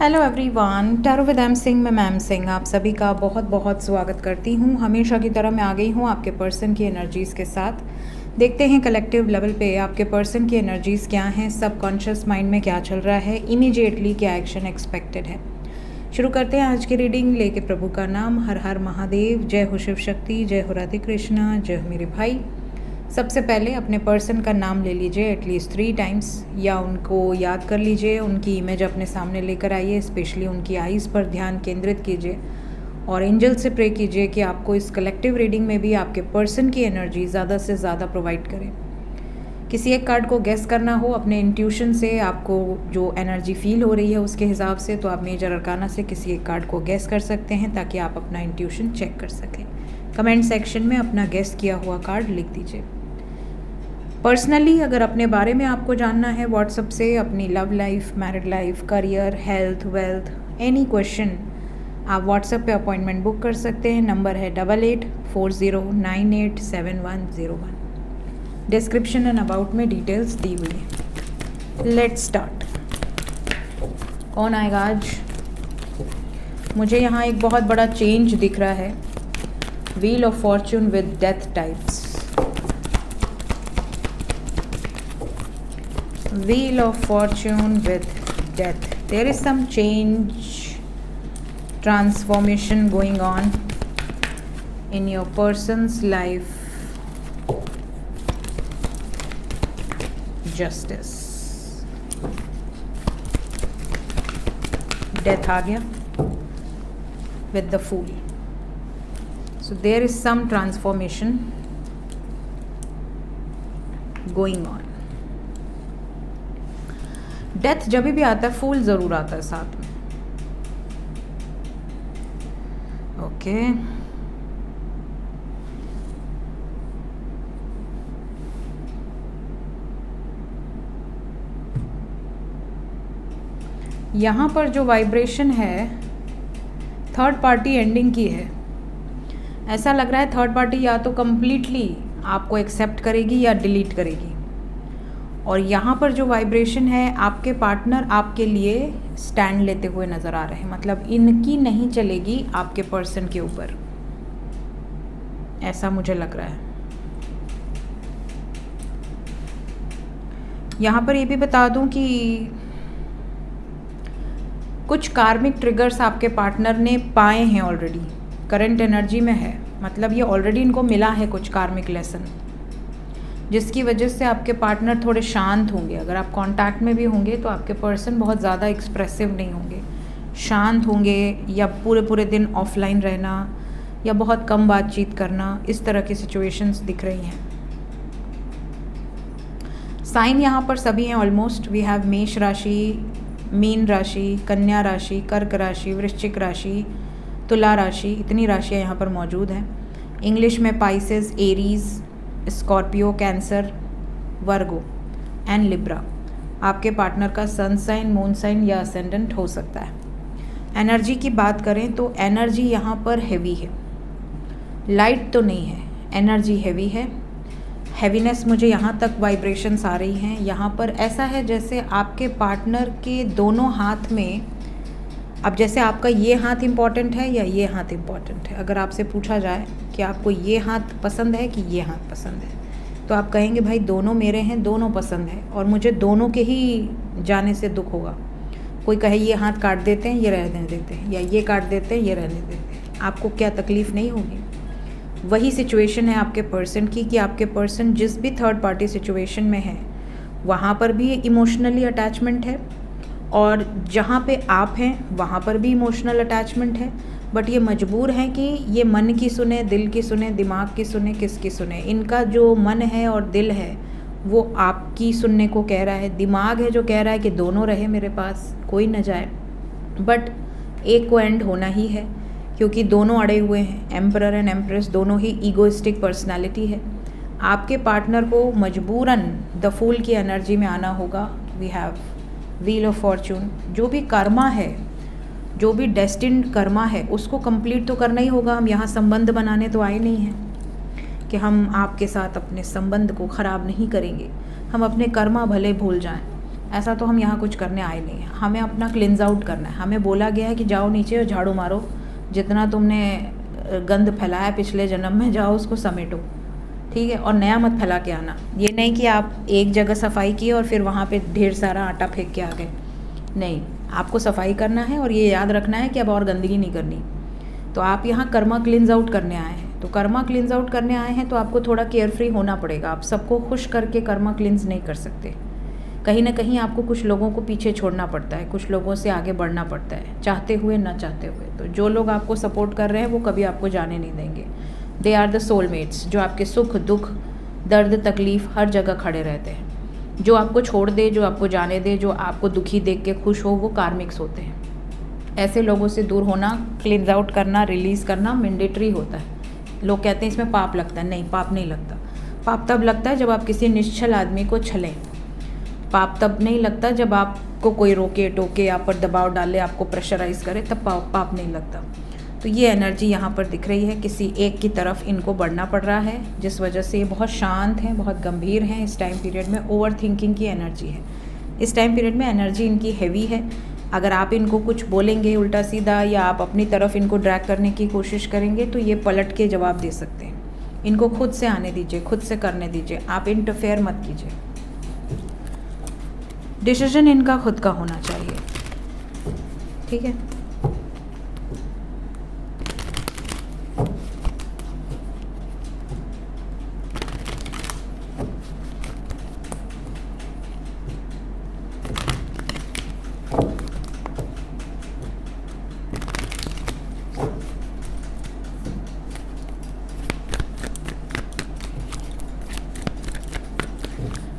Hello everyone, tarot with M Singh में ma'am Singh आप सभी का बहुत बहुत स्वागत करती हूँ। हमेशा की तरह मैं आ गई हूँ आपके पर्सन की एनर्जीज़ के साथ। देखते हैं कलेक्टिव लेवल पे आपके पर्सन की एनर्जीज़ क्या हैं, सबकॉन्शियस माइंड में क्या चल रहा है, इमीडिएटली क्या एक्शन एक्सपेक्टेड है। शुरू करते हैं आज की रीडिंग लेके प्रभु का नाम। हर हर महादेव, जय हो शिव शक्ति, जय हो राधे कृष्णा, जय हो मेरे भाई। सबसे पहले अपने पर्सन का नाम ले लीजिए एटलीस्ट 3 टाइम्स, या उनको याद कर लीजिए, उनकी इमेज अपने सामने लेकर आइए, स्पेशली उनकी आईज़ पर ध्यान केंद्रित कीजिए और एंजल से प्रे कीजिए कि आपको इस कलेक्टिव रीडिंग में भी आपके पर्सन की एनर्जी ज़्यादा से ज़्यादा प्रोवाइड करें। किसी एक कार्ड को गेस करना हो अपने इंट्यूशन से, आपको जो एनर्जी फील हो रही है उसके हिसाब से, तो आप मेजर अरकाना से किसी एक कार्ड को गेस कर सकते हैं ताकि आप अपना इंट्यूशन चेक कर सकें। कमेंट सेक्शन में अपना गेस किया हुआ कार्ड लिख दीजिए। पर्सनली अगर अपने बारे में आपको जानना है व्हाट्सएप से, अपनी love life, married life, career, health, wealth, any question, आप व्हाट्सएप पे अपॉइंटमेंट बुक कर सकते हैं। नंबर है 8840987101। डिस्क्रिप्शन एंड अबाउट में डिटेल्स दी हुई है। Let's start. कौन आएगा आज? मुझे यहाँ एक बहुत बड़ा चेंज दिख रहा है। Wheel of Fortune with death types. Wheel of Fortune with death. There is some change, transformation going on in your person's life. Justice. Death आ गया with the Fool. So there is some transformation going on. Death जब भी आता है, फूल ज़रूर आता है साथ में। ओके, यहाँ पर जो वाइब्रेशन है थर्ड पार्टी एंडिंग की है। ऐसा लग रहा है थर्ड पार्टी या तो कम्प्लीटली आपको एक्सेप्ट करेगी या डिलीट करेगी। और यहाँ पर जो वाइब्रेशन है, आपके पार्टनर आपके लिए स्टैंड लेते हुए नज़र आ रहे हैं। मतलब इनकी नहीं चलेगी आपके पर्सन के ऊपर, ऐसा मुझे लग रहा है। यहाँ पर ये भी बता दूं कि कुछ कार्मिक ट्रिगर्स आपके पार्टनर ने पाए हैं ऑलरेडी, करंट एनर्जी में है। मतलब ये ऑलरेडी इनको मिला है कुछ कार्मिक लेसन, जिसकी वजह से आपके पार्टनर थोड़े शांत होंगे। अगर आप कांटेक्ट में भी होंगे तो आपके पर्सन बहुत ज़्यादा एक्सप्रेसिव नहीं होंगे, शांत होंगे, या पूरे दिन ऑफलाइन रहना, या बहुत कम बातचीत करना, इस तरह की सिचुएशंस दिख रही हैं। साइन यहाँ पर सभी हैं ऑलमोस्ट। वी हैव मेष राशि, मीन राशि, कन्या राशि, कर्क राशि, वृश्चिक राशि, तुला राशि, इतनी राशियाँ यहाँ पर मौजूद हैं। इंग्लिश में Pisces, Aries, Scorpio, cancer, Virgo and Libra आपके पार्टनर का सन साइन, मून साइन या असेंडेंट हो सकता है। एनर्जी की बात करें तो एनर्जी यहाँ पर हैवी है, लाइट तो नहीं है, एनर्जी हैवी है। हैवीनेस मुझे यहाँ तक वाइब्रेशंस आ रही हैं। यहाँ पर ऐसा है जैसे आपके पार्टनर के दोनों हाथ में, अब जैसे आपका ये हाथ इम्पॉर्टेंट है या ये हाथ इम्पॉर्टेंट है। अगर आपसे पूछा जाए कि आपको ये हाथ पसंद है कि ये हाथ पसंद है, तो आप कहेंगे भाई दोनों मेरे हैं, दोनों पसंद है और मुझे दोनों के ही जाने से दुख होगा। कोई कहे ये हाथ काट देते हैं, ये रहने देते हैं, या ये काट देते हैं, ये रहने देते हैं, आपको क्या तकलीफ़ नहीं होगी? वही सिचुएशन है आपके पर्सन की कि आपके पर्सन जिस भी थर्ड पार्टी सिचुएशन में है वहाँ पर भी इमोशनली अटैचमेंट है, और जहाँ पे आप हैं वहाँ पर भी इमोशनल अटैचमेंट है। बट ये मजबूर हैं कि ये मन की सुने, दिल की सुने, दिमाग की सुने, किसकी सुने। इनका जो मन है और दिल है वो आपकी सुनने को कह रहा है। दिमाग है जो कह रहा है कि दोनों रहे मेरे पास, कोई न जाए। बट एक को एंड होना ही है क्योंकि दोनों अड़े हुए हैं। एम्परर एंड एम्प्रेस दोनों ही ईगोइस्टिक पर्सनालिटी है। आपके पार्टनर को मजबूरन द फूल की एनर्जी में आना होगा। We have wheel of fortune. जो भी कर्मा है, जो भी डेस्टिन्ड कर्मा है, उसको कंप्लीट तो करना ही होगा। हम यहाँ संबंध बनाने तो आए नहीं हैं कि हम आपके साथ अपने संबंध को ख़राब नहीं करेंगे। हम अपने कर्मा भले भूल जाएं, ऐसा तो हम यहाँ कुछ करने आए नहीं हैं। हमें अपना क्लिनज आउट करना है। हमें बोला गया है कि जाओ नीचे और झाड़ू मारो, जितना तुमने गंद फैलाया पिछले जन्म में, जाओ उसको समेटो, ठीक है, और नया मत फैला के आना। ये नहीं कि आप एक जगह सफाई की और फिर वहाँ पे ढेर सारा आटा फेंक के आ गए, नहीं, आपको सफाई करना है और ये याद रखना है कि अब और गंदगी नहीं करनी। तो आप यहाँ कर्मा क्लिनज आउट करने आए हैं, तो कर्मा क्लिनज आउट करने आए हैं तो आपको थोड़ा केयर फ्री होना पड़ेगा। आप सबको खुश करके कर्मा क्लिनज नहीं कर सकते। कहीं ना कहीं आपको कुछ लोगों को पीछे छोड़ना पड़ता है, कुछ लोगों से आगे बढ़ना पड़ता है, चाहते हुए ना चाहते हुए। तो जो लोग आपको सपोर्ट कर रहे हैं वो कभी आपको जाने नहीं देंगे। दे आर द सोलमेट्स, जो आपके सुख दुख दर्द तकलीफ़ हर जगह खड़े रहते हैं। जो आपको छोड़ दे, जो आपको जाने दे, जो आपको दुखी देख के खुश हो, वो कार्मिक्स होते हैं। ऐसे लोगों से दूर होना, क्लींस आउट करना, रिलीज़ करना मैंडेटरी होता है। लोग कहते हैं इसमें पाप लगता है, नहीं, पाप नहीं लगता। पाप तब लगता है जब आप किसी निश्चल आदमी को छलें। पाप तब नहीं लगता जब आपको कोई रोके टोके, आप पर दबाव डाले, आपको प्रेशराइज़ करे, तब पाप नहीं लगता। तो ये एनर्जी यहाँ पर दिख रही है, किसी एक की तरफ इनको बढ़ना पड़ रहा है, जिस वजह से ये बहुत शांत हैं, बहुत गंभीर हैं। इस टाइम पीरियड में ओवर थिंकिंग की एनर्जी है। इस टाइम पीरियड में एनर्जी इनकी हैवी है। अगर आप इनको कुछ बोलेंगे उल्टा सीधा, या आप अपनी तरफ इनको ड्रैग करने की कोशिश करेंगे, तो ये पलट के जवाब दे सकते हैं। इनको खुद से आने दीजिए, खुद से करने दीजिए, आप इंटरफेयर मत कीजिए। डिसीजन इनका खुद का होना चाहिए, ठीक है।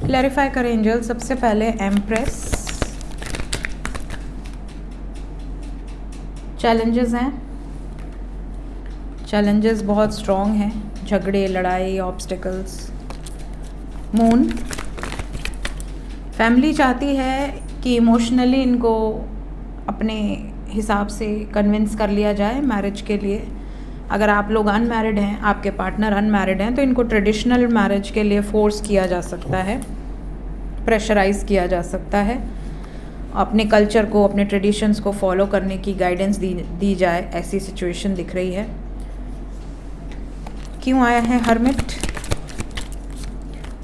क्लैरिफाई करें एंजल। सबसे पहले एम्प्रेस, चैलेंजेस हैं, चैलेंजेस बहुत स्ट्रॉन्ग हैं, झगड़े लड़ाई ऑब्स्टिकल्स। मून, फैमिली चाहती है कि इमोशनली इनको अपने हिसाब से कन्विंस कर लिया जाए मैरिज के लिए। अगर आप लोग अनमैरिड हैं, आपके पार्टनर अनमैरिड हैं, तो इनको ट्रेडिशनल मैरिज के लिए फोर्स किया जा सकता है, प्रेशराइज़ किया जा सकता है। अपने कल्चर को, अपने ट्रेडिशंस को फॉलो करने की गाइडेंस दी जाए, ऐसी सिचुएशन दिख रही है। क्यों आया है हर्मिट?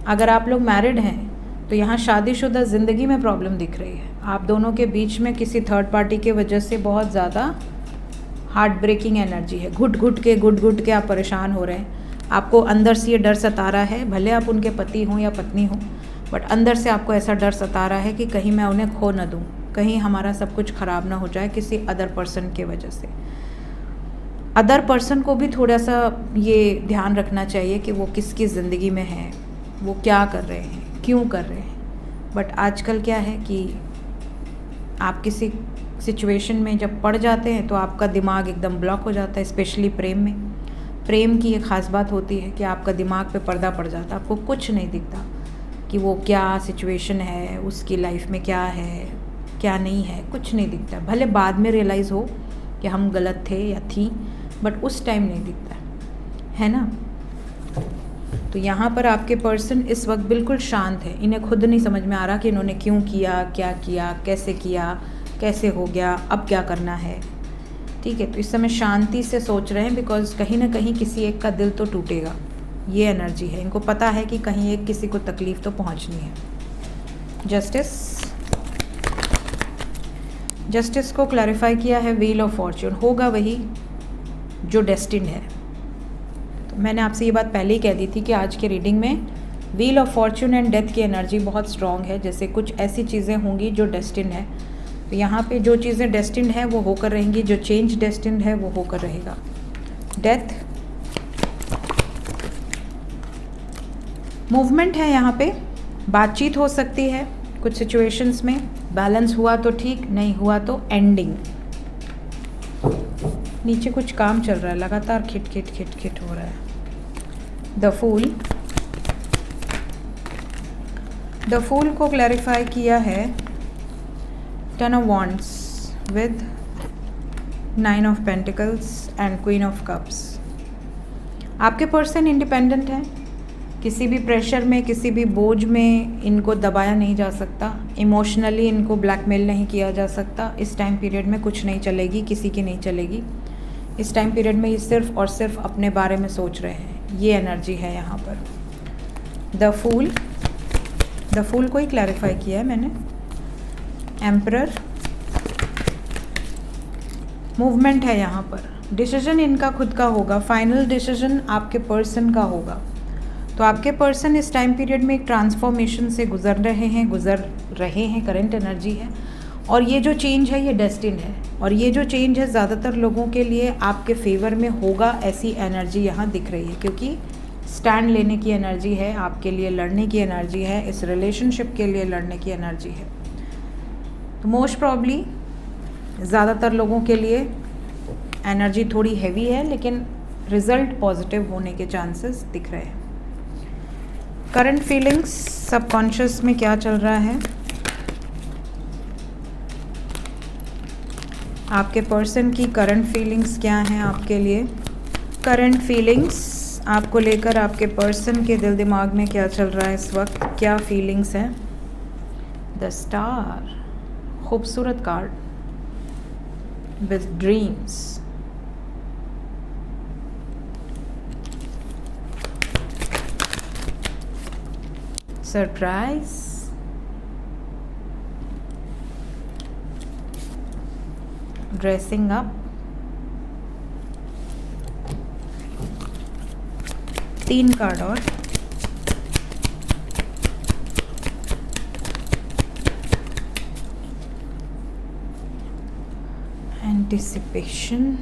अगर आप लोग मैरिड हैं तो यहाँ शादीशुदा ज़िंदगी में प्रॉब्लम दिख रही है। आप दोनों के बीच में किसी थर्ड पार्टी के वजह से बहुत ज़्यादा हार्ट ब्रेकिंग एनर्जी है। घुट घुट के आप परेशान हो रहे हैं। आपको अंदर से ये डर सता रहा है, भले आप उनके पति हों या पत्नी हों, बट अंदर से आपको ऐसा डर सता रहा है कि कहीं मैं उन्हें खो न दूँ, कहीं हमारा सब कुछ ख़राब ना हो जाए किसी अदर पर्सन के वजह से। अदर पर्सन को भी थोड़ा सा ये ध्यान रखना चाहिए कि वो किसकी ज़िंदगी में है, वो क्या कर रहे हैं, क्यों कर रहे हैं। बट आजकल क्या है कि आप किसी सिचुएशन में जब पड़ जाते हैं तो आपका दिमाग एकदम ब्लॉक हो जाता है, स्पेशली प्रेम में। प्रेम की एक ख़ास बात होती है कि आपका दिमाग पे पर्दा पड़ जाता है, आपको कुछ नहीं दिखता कि वो क्या सिचुएशन है, उसकी लाइफ में क्या है क्या नहीं है, कुछ नहीं दिखता। भले बाद में रियलाइज़ हो कि हम गलत थे या थी, बट उस टाइम नहीं दिखता है ना। तो यहाँ पर आपके पर्सन इस वक्त बिल्कुल शांत है। इन्हें खुद नहीं समझ में आ रहा कि इन्होंने क्यों किया, क्या किया, कैसे हो गया, अब क्या करना है, ठीक है। तो इस समय शांति से सोच रहे हैं, बिकॉज कहीं ना कहीं किसी एक का दिल तो टूटेगा, ये एनर्जी है। इनको पता है कि कहीं एक किसी को तकलीफ़ तो पहुंचनी है। जस्टिस को क्लैरिफाई किया है व्हील ऑफ फॉर्च्यून, होगा वही जो डेस्टिन्ड है। तो मैंने आपसे ये बात पहले ही कह दी थी कि आज के रीडिंग में wheel of Fortune and death की एनर्जी बहुत स्ट्रॉन्ग है। जैसे कुछ ऐसी चीज़ें होंगी जो डेस्टिन्ड है, तो यहाँ पे जो चीज़ें डेस्टिन्ड है वो होकर रहेंगी, जो चेंज डेस्टिन्ड है वो होकर रहेगा। डेथ, मूवमेंट है, यहाँ पे बातचीत हो सकती है कुछ सिचुएशंस में। बैलेंस हुआ तो ठीक, नहीं हुआ तो एंडिंग। नीचे कुछ काम चल रहा है, लगातार खिट खिट खिट खिट हो रहा है। द फूल को क्लैरिफाई किया है ten of wands with 9 of pentacles and queen of cups. आपके पर्सन इंडिपेंडेंट हैं, किसी भी प्रेशर में, किसी भी बोझ में इनको दबाया नहीं जा सकता, इमोशनली इनको ब्लैकमेल नहीं किया जा सकता। इस टाइम पीरियड में कुछ नहीं चलेगी, किसी की नहीं चलेगी। इस टाइम पीरियड में ये सिर्फ और सिर्फ अपने बारे में सोच रहे हैं, ये एनर्जी है यहाँ पर। द फूल को ही क्लैरिफाई किया है मैंने। एम्परर, मूवमेंट है यहाँ पर। डिसीजन इनका खुद का होगा, फाइनल डिसीजन आपके पर्सन का होगा। तो आपके पर्सन इस टाइम पीरियड में एक ट्रांसफॉर्मेशन से गुजर रहे हैं, करंट एनर्जी है। और ये जो चेंज है ये डेस्टिन है, और ये जो चेंज है ज़्यादातर लोगों के लिए आपके फेवर में होगा, ऐसी एनर्जी यहाँ दिख रही है। क्योंकि स्टैंड लेने की एनर्जी है, आपके लिए लड़ने की एनर्जी है, इस रिलेशनशिप के लिए लड़ने की एनर्जी है। तो मोस्ट प्रॉब्ली ज़्यादातर लोगों के लिए एनर्जी थोड़ी हैवी है, लेकिन रिज़ल्ट पॉजिटिव होने के चांसेस दिख रहे हैं। करंट फीलिंग्स, सबकॉन्शियस में क्या चल रहा है, आपके पर्सन की करंट फीलिंग्स क्या हैं आपके लिए। करंट फीलिंग्स आपको लेकर आपके पर्सन के दिल दिमाग में क्या चल रहा है इस वक्त, क्या फीलिंग्स हैं। द स्टार, खूबसूरत card with dreams. Surprise, dressing up, 3 card और anticipation,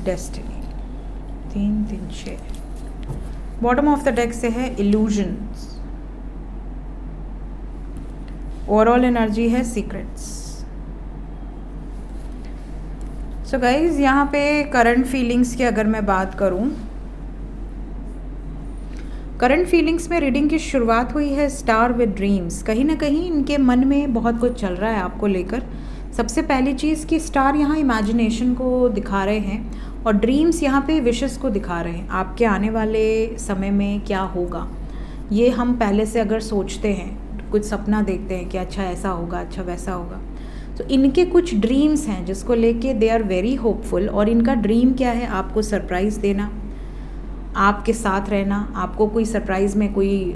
destiny. 3 3 6। Bottom of the deck से है इल्यूजन्स। ओवरऑल एनर्जी है सीक्रेट्स। सो गाइज, यहाँ पे करंट फीलिंग्स की अगर मैं बात करूँ, करंट फीलिंग्स में रीडिंग की शुरुआत हुई है स्टार विद ड्रीम्स। कहीं ना कहीं इनके मन में बहुत कुछ चल रहा है आपको लेकर। सबसे पहली चीज़ कि स्टार यहाँ इमेजिनेशन को दिखा रहे हैं, और ड्रीम्स यहाँ पे विशेस को दिखा रहे हैं। आपके आने वाले समय में क्या होगा, ये हम पहले से अगर सोचते हैं, कुछ सपना देखते हैं कि अच्छा ऐसा होगा, अच्छा वैसा होगा, तो इनके कुछ ड्रीम्स हैं जिसको लेके दे आर वेरी होपफुल। और इनका ड्रीम क्या है, आपको सरप्राइज़ देना, आपके साथ रहना। आपको कोई सरप्राइज़ में कोई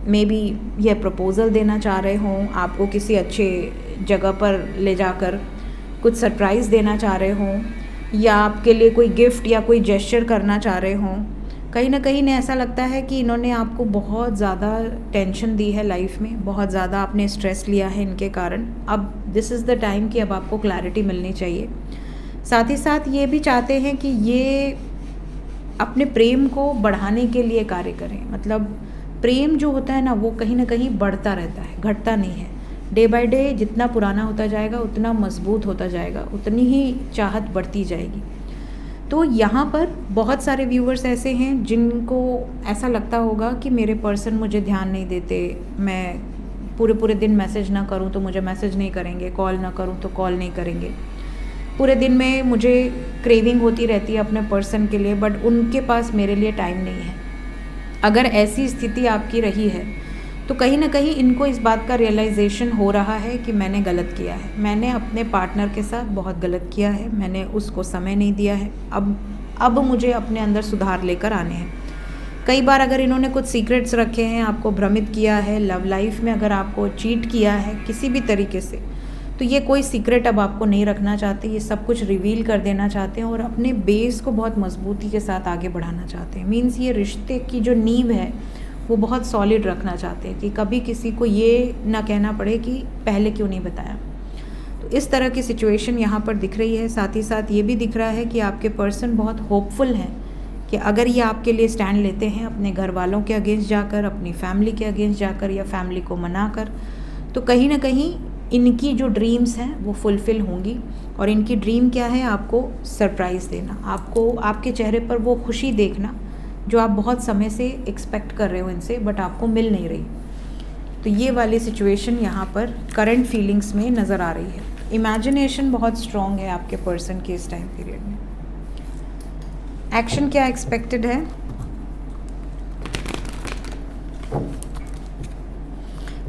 मे बी ये प्रपोज़ल देना चाह रहे हों, आपको किसी अच्छे जगह पर ले जाकर कुछ सरप्राइज़ देना चाह रहे हों, या आपके लिए कोई गिफ्ट या कोई जेस्चर करना चाह रहे हों। कहीं ना कहीं ऐसा लगता है कि इन्होंने आपको बहुत ज़्यादा टेंशन दी है लाइफ में, बहुत ज़्यादा आपने स्ट्रेस लिया है इनके कारण। अब दिस इज़ द टाइम कि अब आपको क्लैरिटी मिलनी चाहिए। साथ ही साथ ये भी चाहते हैं कि ये अपने प्रेम को बढ़ाने के लिए कार्य करें। मतलब प्रेम जो होता है ना, वो कहीं ना कहीं बढ़ता रहता है, घटता नहीं है। डे बाय डे जितना पुराना होता जाएगा उतना मजबूत होता जाएगा, उतनी ही चाहत बढ़ती जाएगी। तो यहाँ पर बहुत सारे व्यूवर्स ऐसे हैं जिनको ऐसा लगता होगा कि मेरे पर्सन मुझे ध्यान नहीं देते, मैं पूरे दिन मैसेज ना करूँ तो मुझे मैसेज नहीं करेंगे, कॉल ना करूँ तो कॉल नहीं करेंगे। पूरे दिन में मुझे क्रेविंग होती रहती है अपने पर्सन के लिए, बट उनके पास मेरे लिए टाइम नहीं है। अगर ऐसी स्थिति आपकी रही है तो कहीं ना कहीं इनको इस बात का रियलाइजेशन हो रहा है कि मैंने गलत किया है, मैंने अपने पार्टनर के साथ बहुत गलत किया है, मैंने उसको समय नहीं दिया है। अब मुझे अपने अंदर सुधार लेकर आने हैं। कई बार अगर इन्होंने कुछ सीक्रेट्स रखे हैं, आपको भ्रमित किया है, लव लाइफ में अगर आपको चीट किया है किसी भी तरीके से, तो ये कोई सीक्रेट अब आपको नहीं रखना चाहते, ये सब कुछ रिवील कर देना चाहते हैं और अपने बेस को बहुत मजबूती के साथ आगे बढ़ाना चाहते हैं। मीन्स ये रिश्ते की जो नींव है वो बहुत सॉलिड रखना चाहते हैं कि कभी किसी को ये ना कहना पड़े कि पहले क्यों नहीं बताया। तो इस तरह की सिचुएशन यहाँ पर दिख रही है। साथ ही साथ ये भी दिख रहा है कि आपके पर्सन बहुत होपफुल हैं कि अगर ये आपके लिए स्टैंड लेते हैं अपने घर वालों के अगेंस्ट जाकर, अपनी फैमिली के अगेंस्ट जाकर या फैमिली को मनाकर, तो कहीं ना कहीं इनकी जो ड्रीम्स हैं वो फुलफ़िल होंगी। और इनकी ड्रीम क्या है, आपको सरप्राइज़ देना, आपको आपके चेहरे पर वो खुशी देखना जो आप बहुत समय से एक्सपेक्ट कर रहे हो इनसे, बट आपको मिल नहीं रही। तो ये वाली सिचुएशन यहाँ पर करंट फीलिंग्स में नज़र आ रही है। इमेजिनेशन बहुत स्ट्रॉन्ग है आपके पर्सन के इस टाइम पीरियड में। एक्शन क्या एक्सपेक्टेड है?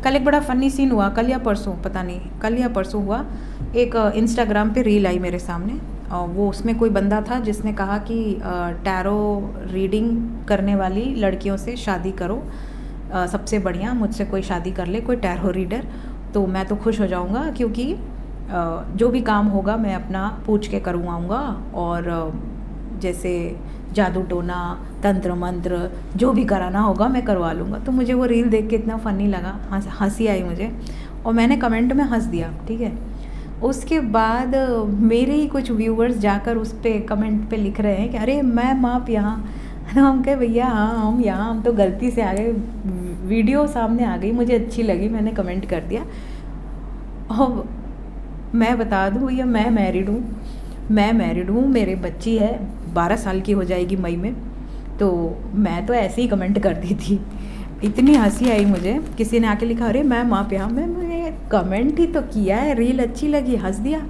कल एक बड़ा फ़नी सीन हुआ, कल या परसों, पता नहीं कल या परसों हुआ। एक इंस्टाग्राम पे रील आई मेरे सामने और वो उसमें कोई बंदा था जिसने कहा कि टैरो रीडिंग करने वाली लड़कियों से शादी करो, सबसे बढ़िया मुझसे कोई शादी कर ले, कोई टैरो रीडर, तो मैं तो खुश हो जाऊंगा, क्योंकि जो भी काम होगा मैं अपना पूछ के करवाऊँगा, और जैसे जादू टोना तंत्र मंत्र जो भी कराना होगा मैं करवा लूँगा। तो मुझे वो रील देख के इतना फ़नी लगा, हंसी आई मुझे, और मैंने कमेंट में हंस दिया, ठीक है। उसके बाद मेरे ही कुछ व्यूवर्स जाकर उस पर कमेंट पे लिख रहे हैं कि अरे मैम आप यहाँ, तो हम कहे भैया हाँ हम यहाँ, हम तो गलती से आ गए, वीडियो सामने आ गई, मुझे अच्छी लगी, मैंने कमेंट कर दिया। और मैं बता दूँ भैया, मैं मैरिड हूँ, मेरे बच्ची है 12 साल की हो जाएगी मई में, तो मैं तो ऐसे ही कमेंट कर दी थी। इतनी हंसी आई मुझे, किसी ने आके लिखा अरे मैम आप यहाँ, मैंने कमेंट ही तो किया है, रील अच्छी लगी, हंस दिया।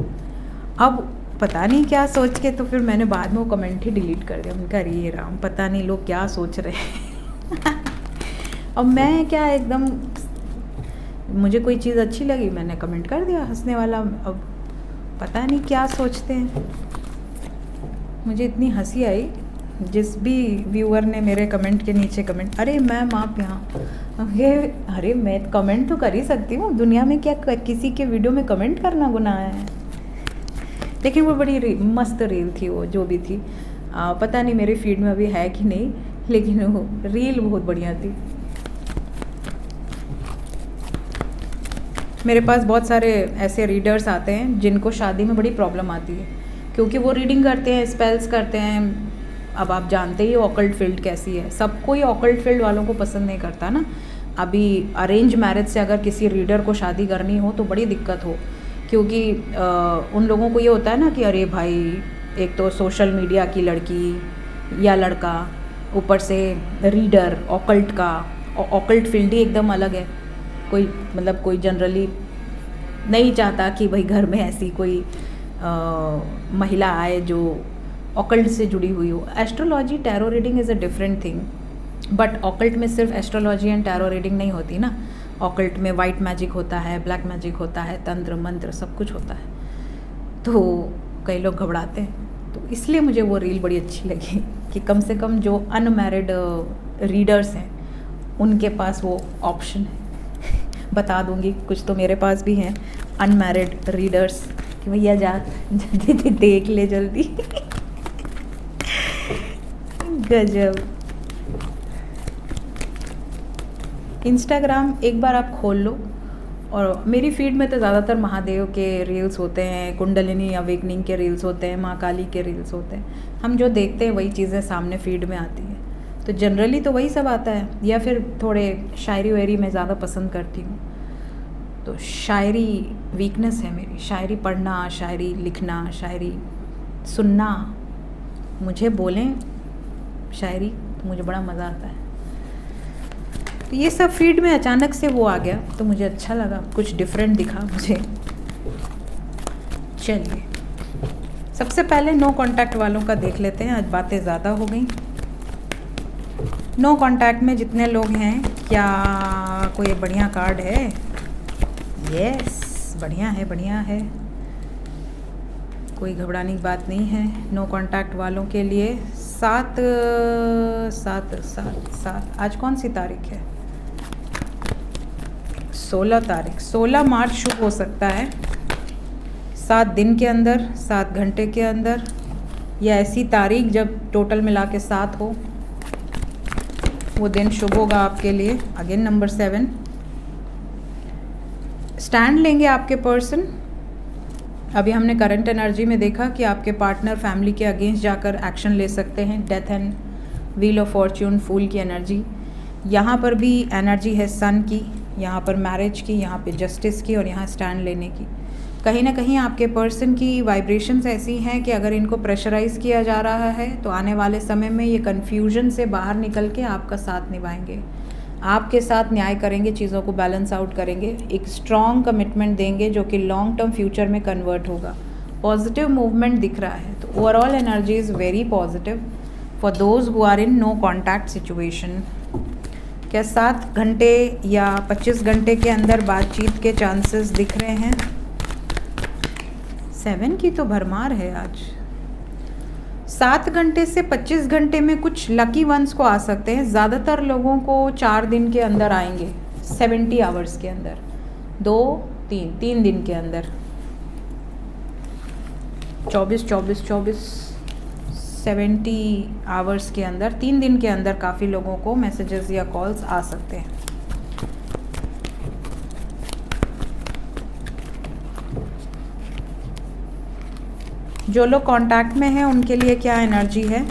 अब पता नहीं क्या सोच के, तो फिर मैंने बाद में वो कमेंट ही डिलीट कर दिया। उनका अरे राम, पता नहीं लोग क्या सोच रहे हैं। अब मैं क्या, एकदम मुझे कोई चीज़ अच्छी लगी मैंने कमेंट कर दिया हंसने वाला। अब पता नहीं क्या सोचते हैं। मुझे इतनी हंसी आई, जिस भी व्यूअर ने मेरे कमेंट के नीचे कमेंट, अरे मैम आप यहाँ, अरे मैं कमेंट तो कर ही सकती हूँ, दुनिया में क्या किसी के वीडियो में कमेंट करना गुनाह है। लेकिन वो बड़ी मस्त रील थी वो, जो भी थी, पता नहीं मेरे फीड में अभी है कि नहीं, लेकिन वो रील बहुत बढ़िया थी। मेरे पास बहुत सारे ऐसे रीडर्स आते हैं जिनको शादी में बड़ी प्रॉब्लम आती है, क्योंकि वो रीडिंग करते हैं, स्पेल्स करते हैं। अब आप जानते ही ऑकल्ट फील्ड कैसी है, सब कोई ऑकल्ट फील्ड वालों को पसंद नहीं करता ना। अभी अरेंज मैरिज से अगर किसी रीडर को शादी करनी हो तो बड़ी दिक्कत हो, क्योंकि उन लोगों को ये होता है ना कि अरे भाई, एक तो सोशल मीडिया की लड़की या लड़का, ऊपर से रीडर ऑकल्ट का, ऑकल्ट फील्ड ही एकदम अलग है। कोई मतलब कोई जनरली नहीं चाहता कि भाई घर में ऐसी कोई महिला आए जो ऑकल्ट से जुड़ी हुई हो। Astrology tarot reading is a different thing, but occult में सिर्फ एस्ट्रोलॉजी एंड टैरो रीडिंग नहीं होती ना। ऑकल्ट में वाइट मैजिक होता है, ब्लैक मैजिक होता है, तंत्र मंत्र सब कुछ होता है। तो कई लोग घबराते हैं, तो इसलिए मुझे वो रील बड़ी अच्छी लगी कि कम से कम जो अनमैरिड रीडर्स हैं उनके पास वो ऑप्शन है। बता दूंगी, कुछ तो मेरे पास भी हैं अनमैरिड रीडर्स, कि भैया जा जल्दी देख ले जल्दी। गजब। इंस्टाग्राम एक बार आप खोल लो, और मेरी फीड में तो ज़्यादातर महादेव के रील्स होते हैं, कुंडलिनी अवेकनिंग के रील्स होते हैं, माँ काली के रील्स होते हैं। हम जो देखते हैं वही चीज़ें सामने फीड में आती हैं, तो जनरली तो वही सब आता है। या फिर थोड़े शायरी वायरी मैं ज़्यादा पसंद करती हूँ, तो शायरी वीकनेस है मेरी, शायरी पढ़ना, शायरी लिखना, शायरी सुनना। मुझे बोलें शायरी तो मुझे बड़ा मज़ा आता है। तो ये सब फीड में अचानक से वो आ गया, तो मुझे अच्छा लगा, कुछ डिफरेंट दिखा मुझे। चलिए सबसे पहले नो कांटेक्ट वालों का देख लेते हैं, आज बातें ज़्यादा हो गई। नो कांटेक्ट में जितने लोग हैं, क्या कोई बढ़िया कार्ड है? यस, बढ़िया है, बढ़िया है, कोई घबराने की बात नहीं है। नो कांटेक्ट वालों के लिए 7 आज कौन सी तारीख है? 16 तारीख, 16 मार्च शुभ हो सकता है। 7 दिन के अंदर, 7 घंटे के अंदर, या ऐसी तारीख जब टोटल मिला के 7 हो, वो दिन शुभ होगा आपके लिए। अगेन नंबर 7, स्टैंड लेंगे आपके पर्सन। अभी हमने करंट एनर्जी में देखा कि आपके पार्टनर फैमिली के अगेंस्ट जाकर एक्शन ले सकते हैं। Death and wheel of fortune, fool की एनर्जी। यहाँ पर भी एनर्जी है सन की, यहाँ पर मैरिज की, यहाँ पे जस्टिस की, और यहाँ स्टैंड लेने की। कहीं ना कहीं आपके पर्सन की वाइब्रेशंस ऐसी हैं कि अगर इनको प्रेशराइज़ किया जा रहा है तो आने वाले समय में ये कन्फ्यूजन से बाहर निकल के आपका साथ निभाएंगे, आपके साथ न्याय करेंगे, चीज़ों को बैलेंस आउट करेंगे, एक स्ट्रॉन्ग कमिटमेंट देंगे जो कि लॉन्ग टर्म फ्यूचर में कन्वर्ट होगा। पॉजिटिव मूवमेंट दिख रहा है, तो overall energy is very positive. For those who are in no contact situation. क्या 7 घंटे या 25 घंटे के अंदर बातचीत के चांसेस दिख रहे हैं? 7 की तो भरमार है आज। 7 घंटे से 25 घंटे में कुछ लकी वंस को आ सकते हैं। ज़्यादातर लोगों को 4 दिन के अंदर आएंगे, 70 आवर्स के अंदर, 3 दिन के अंदर, 24 70 आवर्स के अंदर, 3 दिन के अंदर काफ़ी लोगों को मैसेजेस या कॉल्स आ सकते हैं। जो लोग कांटेक्ट में हैं उनके लिए क्या एनर्जी है?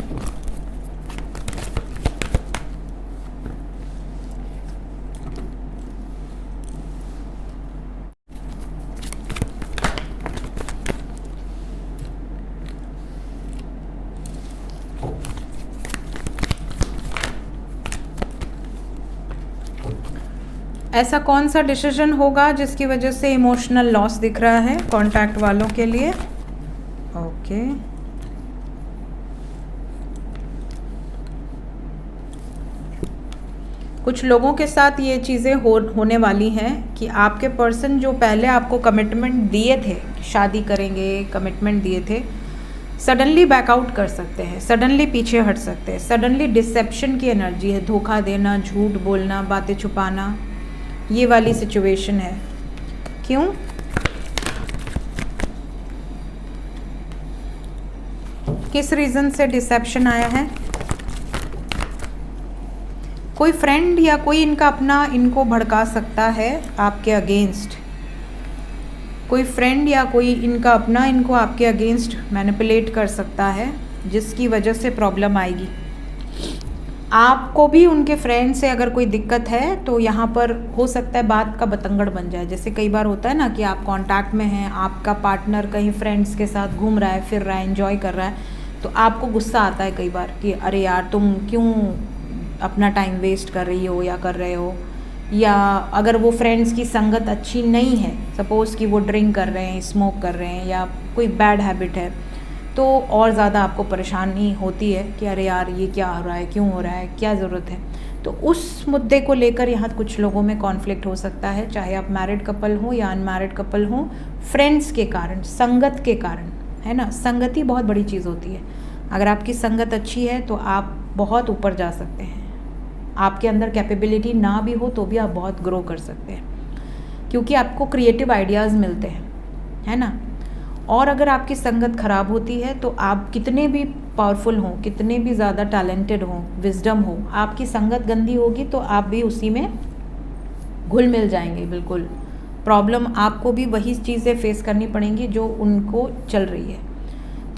ऐसा कौन सा डिसीजन होगा जिसकी वजह से इमोशनल लॉस दिख रहा है कांटेक्ट वालों के लिए? ओके, कुछ लोगों के साथ ये चीज़ें होने वाली हैं कि आपके पर्सन जो पहले आपको कमिटमेंट दिए थे, शादी करेंगे, कमिटमेंट दिए थे, सडनली बैकआउट कर सकते हैं, सडनली पीछे हट सकते हैं। सडनली डिसेप्शन की एनर्जी है, धोखा देना, झूठ बोलना, बातें छुपाना, ये वाली सिचुएशन है। क्यों? किस रीज़न से डिसेप्शन आया है? कोई फ्रेंड या कोई इनका अपना इनको भड़का सकता है आपके अगेंस्ट। कोई फ्रेंड या कोई इनका अपना इनको आपके अगेंस्ट मैनिपुलेट कर सकता है, जिसकी वजह से प्रॉब्लम आएगी। आपको भी उनके फ्रेंड से अगर कोई दिक्कत है तो यहाँ पर हो सकता है बात का बतंगड़ बन जाए। जैसे कई बार होता है ना कि आप कांटेक्ट में हैं, आपका पार्टनर कहीं फ्रेंड्स के साथ घूम रहा है, फिर रहा है, एंजॉय कर रहा है, तो आपको गुस्सा आता है कई बार कि अरे यार तुम क्यों अपना टाइम वेस्ट कर रही हो या कर रहे हो। या अगर वो फ्रेंड्स की संगत अच्छी नहीं है, सपोज़ कि वो ड्रिंक कर रहे हैं, स्मोक कर रहे हैं या कोई बैड हैबिट है, तो और ज़्यादा आपको परेशानी होती है कि अरे यार ये क्या हो रहा है, क्यों हो रहा है, क्या ज़रूरत है। तो उस मुद्दे को लेकर यहाँ कुछ लोगों में कॉन्फ्लिक्ट हो सकता है, चाहे आप मैरिड कपल हो या अनमैरिड कपल हो। फ्रेंड्स के कारण, संगत के कारण, है ना, संगति बहुत बड़ी चीज़ होती है। अगर आपकी संगत अच्छी है तो आप बहुत ऊपर जा सकते हैं। आपके अंदर कैपेबिलिटी ना भी हो तो भी आप बहुत ग्रो कर सकते हैं, क्योंकि आपको क्रिएटिव आइडियाज़ मिलते हैं, है ना। और अगर आपकी संगत खराब होती है तो आप कितने भी पावरफुल हों, कितने भी ज़्यादा टैलेंटेड हों, विजडम हो, आपकी संगत गंदी होगी तो आप भी उसी में घुल मिल जाएंगे। बिल्कुल प्रॉब्लम आपको भी वही चीज़ें फेस करनी पड़ेंगी जो उनको चल रही है,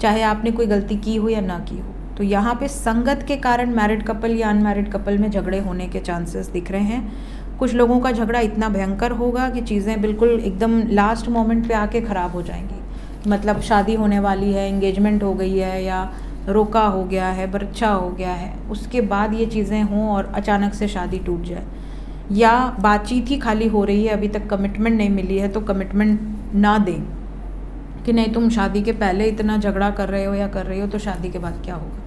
चाहे आपने कोई गलती की हो या ना की हो। तो यहाँ पे संगत के कारण मैरिड कपल या अनमैरिड कपल में झगड़े होने के चांसेस दिख रहे हैं। कुछ लोगों का झगड़ा इतना भयंकर होगा कि चीज़ें बिल्कुल एकदम लास्ट मोमेंट पे आके ख़राब हो जाएंगी। मतलब शादी होने वाली है, एंगेजमेंट हो गई है या रोका हो गया है, बच्चा हो गया है, उसके बाद ये चीज़ें हों और अचानक से शादी टूट जाए, या बातचीत ही खाली हो रही है, अभी तक कमिटमेंट नहीं मिली है तो कमिटमेंट ना दें कि नहीं तुम शादी के पहले इतना झगड़ा कर रहे हो या कर रही हो तो शादी के बाद क्या होगा।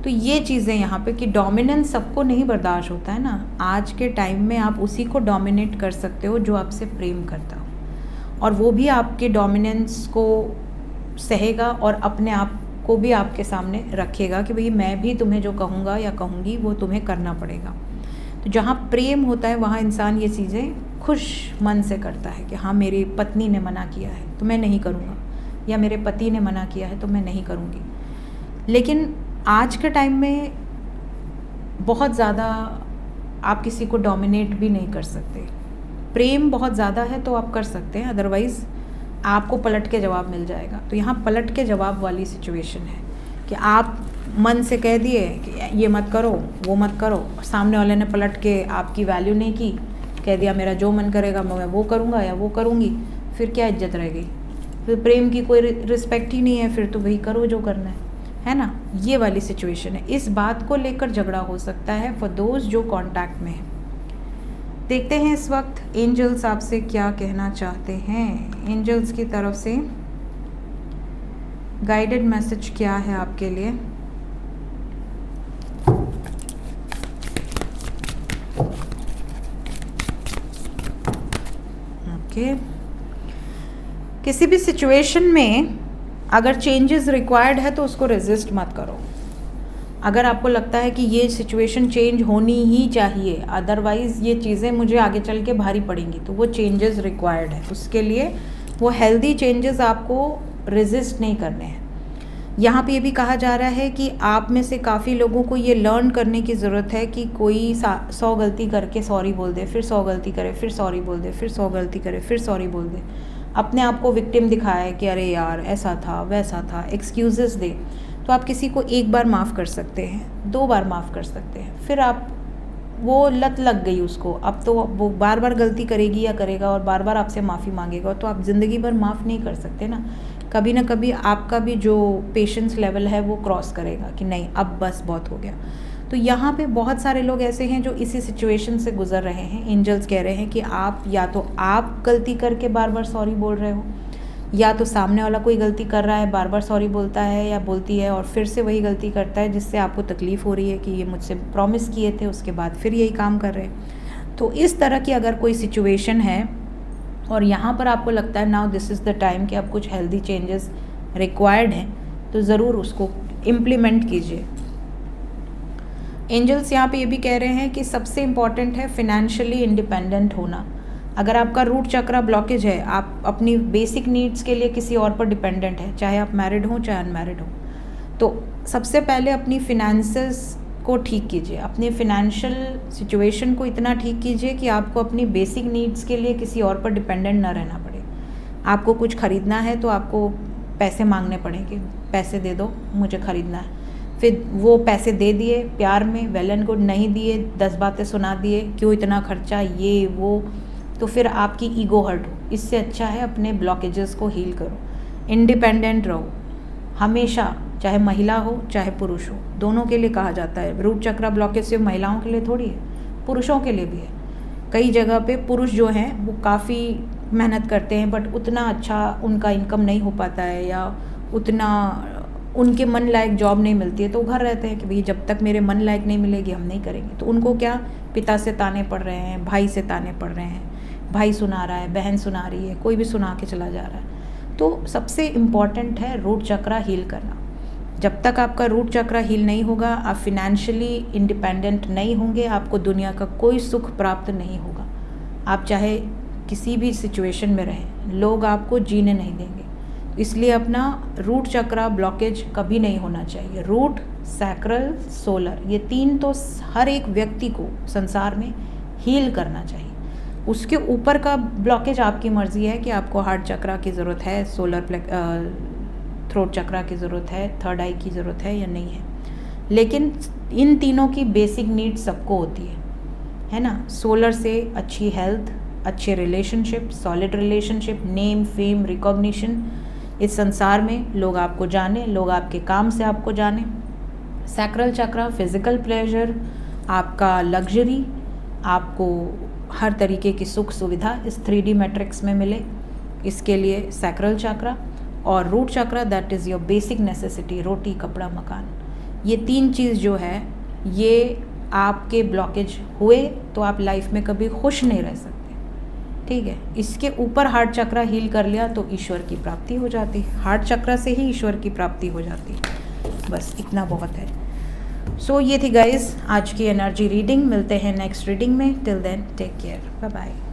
तो ये चीज़ें यहाँ पे कि डोमिनेंस सबको नहीं बर्दाश्त होता है ना। आज के टाइम में आप उसी को डोमिनेट कर सकते हो जो आपसे प्रेम करता हो, और वो भी आपके डोमिनेंस को सहेगा और अपने आप को भी आपके सामने रखेगा कि भाई मैं भी तुम्हें जो कहूँगा या कहूँगी वो तुम्हें करना पड़ेगा। तो जहाँ प्रेम होता है वहाँ इंसान ये चीज़ें खुश मन से करता है कि हाँ मेरी पत्नी ने मना किया है तो मैं नहीं करूँगा, या मेरे पति ने मना किया है तो मैं नहीं करूँगी। लेकिन आज के टाइम में बहुत ज़्यादा आप किसी को डोमिनेट भी नहीं कर सकते। प्रेम बहुत ज़्यादा है तो आप कर सकते हैं, अदरवाइज़ आपको पलट के जवाब मिल जाएगा। तो यहाँ पलट के जवाब वाली सिचुएशन है कि आप मन से कह दिए कि ये मत करो, वो मत करो, सामने वाले ने पलट के आपकी वैल्यू नहीं की, कह दिया मेरा जो मन करेगा मैं वो करूँगा या वो करूँगी, फिर क्या इज्जत रह गई? फिर प्रेम की कोई रिस्पेक्ट ही नहीं है, फिर तो भाई करो जो करना है ना। ये वाली सिचुएशन है। इस बात को लेकर झगड़ा हो सकता है फॉर दोज जो कांटेक्ट में है। देखते हैं इस वक्त एंजल्स आपसे क्या कहना चाहते हैं। एंजल्स की तरफ से गाइडेड मैसेज क्या है आपके लिए? ओके, किसी भी सिचुएशन में अगर चेंजेस रिक्वायर्ड है तो उसको रेजिस्ट मत करो। अगर आपको लगता है कि ये सिचुएशन चेंज होनी ही चाहिए, अदरवाइज़ ये चीज़ें मुझे आगे चल के भारी पड़ेंगी, तो वो चेंजेस रिक्वायर्ड है। उसके लिए वो हेल्दी चेंजेस आपको रेजिस्ट नहीं करने हैं। यहाँ पे ये भी कहा जा रहा है कि आप में से काफ़ी लोगों को ये लर्न करने की ज़रूरत है कि कोई 100 गलती करके सॉरी बोल दे, फिर 100 गलती करे, फिर सॉरी बोल दे, फिर 100 गलती करे, फिर सॉरी बोल दे, अपने आप को विक्टिम दिखाए कि अरे यार ऐसा था वैसा था, एक्सक्यूज़ेस दे। तो आप किसी को एक बार माफ़ कर सकते हैं, 2 बार माफ़ कर सकते हैं, फिर आप वो लत लग गई उसको, अब तो वो बार बार गलती करेगी या करेगा और बार बार आपसे माफ़ी मांगेगा, तो आप ज़िंदगी भर माफ़ नहीं कर सकते ना। कभी ना कभी आपका भी जो पेशेंस लेवल है वो क्रॉस करेगा कि नहीं अब बस बहुत हो गया। तो यहाँ पे बहुत सारे लोग ऐसे हैं जो इसी सिचुएशन से गुजर रहे हैं। एंजल्स कह रहे हैं कि आप या तो आप गलती करके बार बार सॉरी बोल रहे हो, या तो सामने वाला कोई गलती कर रहा है, बार बार सॉरी बोलता है या बोलती है और फिर से वही गलती करता है, जिससे आपको तकलीफ़ हो रही है कि ये मुझसे प्रॉमिस किए थे, उसके बाद फिर यही काम कर रहे हैं। तो इस तरह की अगर कोई सिचुएशन है और यहाँ पर आपको लगता है now this is the time कि अब कुछ हेल्दी चेंजेस रिक्वायर्ड हैं, तो ज़रूर उसको इम्प्लीमेंट कीजिए। एंजल्स यहाँ पे ये भी कह रहे हैं कि सबसे इम्पॉर्टेंट है फिनेंशियली इंडिपेंडेंट होना। अगर आपका रूट चक्रा ब्लॉकेज है, आप अपनी बेसिक नीड्स के लिए किसी और पर डिपेंडेंट है, चाहे आप मैरिड हो चाहे अनमैरिड हो, तो सबसे पहले अपनी फिनेंसेस को ठीक कीजिए, अपने फिनेंशियल सिचुएशन को इतना ठीक कीजिए कि आपको अपनी बेसिक नीड्स के लिए किसी और पर डिपेंडेंट ना रहना पड़े। आपको कुछ ख़रीदना है तो आपको पैसे मांगने पड़ेंगे, पैसे दे दो मुझे ख़रीदना है, फिर वो पैसे दे दिए प्यार में, वेल एंड गुड, नहीं दिए 10 बातें सुना दिए, क्यों इतना खर्चा, ये वो, तो फिर आपकी ईगो हर्ट हो। इससे अच्छा है अपने ब्लॉकेजेस को हील करो, इंडिपेंडेंट रहो हमेशा, चाहे महिला हो चाहे पुरुष हो, दोनों के लिए कहा जाता है। रूट चक्रा ब्लॉकेज सिर्फ महिलाओं के लिए थोड़ी है, पुरुषों के लिए भी है। कई जगह पे पुरुष जो हैं वो काफ़ी मेहनत करते हैं बट उतना अच्छा उनका इनकम नहीं हो पाता है, या उतना उनके मन लायक जॉब नहीं मिलती है, तो घर रहते हैं कि भाई जब तक मेरे मन लायक नहीं मिलेगी हम नहीं करेंगे। तो उनको क्या पिता से ताने पड़ रहे हैं, भाई से ताने पड़ रहे हैं, भाई सुना रहा है, बहन सुना रही है, कोई भी सुना के चला जा रहा है। तो सबसे इम्पॉर्टेंट है रूट चक्रा हील करना। जब तक आपका रूट चक्रा हील नहीं होगा, आप फिनेंशियली इंडिपेंडेंट नहीं होंगे, आपको दुनिया का कोई सुख प्राप्त नहीं होगा। आप चाहे किसी भी सिचुएशन में रहें, लोग आपको जीने नहीं देंगे। इसलिए अपना रूट चक्रा ब्लॉकेज कभी नहीं होना चाहिए। रूट, सैक्रल, सोलर, ये 3 तो हर एक व्यक्ति को संसार में हील करना चाहिए। उसके ऊपर का ब्लॉकेज आपकी मर्ज़ी है कि आपको हार्ट चक्रा की ज़रूरत है, थ्रोट चक्रा की ज़रूरत है, थर्ड आई की ज़रूरत है या नहीं है, लेकिन इन तीनों की बेसिक नीड सबको होती है ना। सोलर से अच्छी हेल्थ, अच्छे relationship, solid relationship, name, fame, recognition, इस संसार में लोग आपको जाने, लोग आपके काम से आपको जाने। सैक्रल चक्रा फिज़िकल प्लेजर, आपका लग्जरी, आपको हर तरीके की सुख सुविधा इस 3D मैट्रिक्स में मिले, इसके लिए सैक्रल चक्रा। और root chakra that is your basic necessity, roti, kapda, makaan. ये 3 चीज़ जो है, ये आपके ब्लॉकेज हुए तो आप लाइफ में कभी खुश नहीं रह सकते, ठीक है। इसके ऊपर हार्ट चक्रा हील कर लिया तो ईश्वर की प्राप्ति हो जाती है। हार्ट चक्रा से ही ईश्वर की प्राप्ति हो जाती है, बस इतना बहुत है। सो ये थी गाइस आज की एनर्जी रीडिंग। मिलते हैं नेक्स्ट रीडिंग में। Till then take care, bye bye.